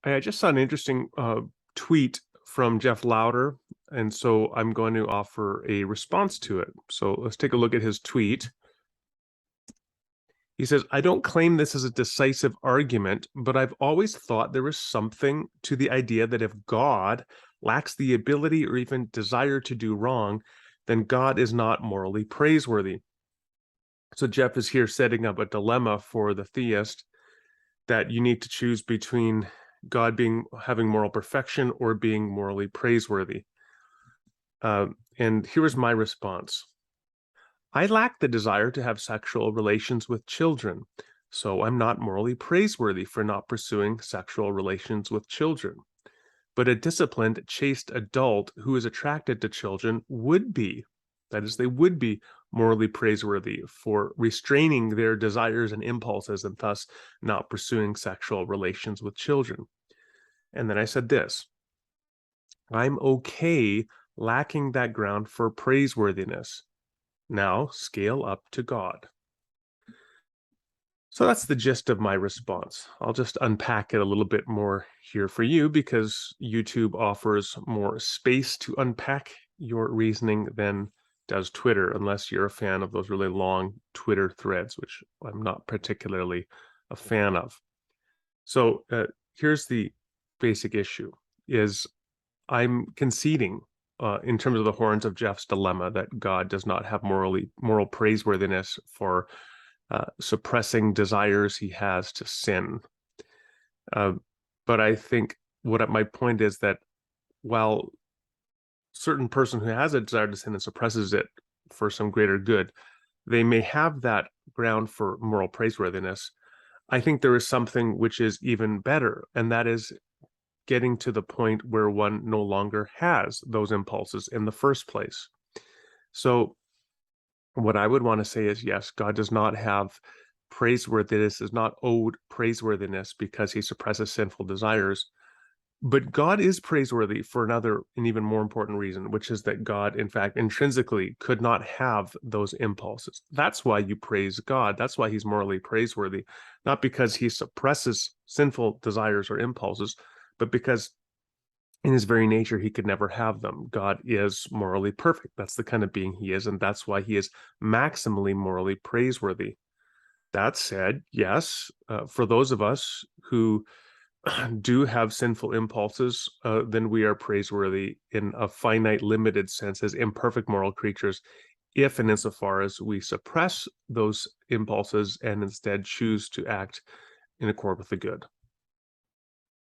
I just saw an interesting tweet from Jeff Lowder, and so I'm going to offer a response to it. So let's take a look at his tweet. He says, I don't claim this is a decisive argument, but I've always thought there is something to the idea that if God lacks the ability or even desire to do wrong, then God is not morally praiseworthy. So Jeff is here setting up a dilemma for the theist that you need to choose between God having moral perfection or being morally praiseworthy. And here's my response. I lack the desire to have sexual relations with children, so I'm not morally praiseworthy for not pursuing sexual relations with children. But a disciplined, chaste adult who is attracted to children would be. That is, they would be morally praiseworthy for restraining their desires and impulses and thus not pursuing sexual relations with children. And then I said this, I'm okay lacking that ground for praiseworthiness. Now scale up to God. So that's the gist of my response. I'll just unpack it a little bit more here for you because YouTube offers more space to unpack your reasoning than does Twitter, unless you're a fan of those really long Twitter threads, which I'm not particularly a fan of. So here's the basic issue, is I'm conceding in terms of the horns of Jeff's dilemma that God does not have moral praiseworthiness for suppressing desires he has to sin. But I think my point is that while certain person who has a desire to sin and suppresses it for some greater good, they may have that ground for moral praiseworthiness. I think there is something which is even better, and that is getting to the point where one no longer has those impulses in the first place. So what I would want to say is, yes, God does not have praiseworthiness, is not owed praiseworthiness because he suppresses sinful desires. But God is praiseworthy for another and even more important reason, which is that God, in fact, intrinsically could not have those impulses. That's why you praise God. That's why he's morally praiseworthy, not because he suppresses sinful desires or impulses, but because in his very nature, he could never have them. God is morally perfect. That's the kind of being he is, and that's why he is maximally morally praiseworthy. That said, yes, for those of us who do have sinful impulses, then we are praiseworthy in a finite, limited sense as imperfect moral creatures, if and insofar as we suppress those impulses and instead choose to act in accord with the good.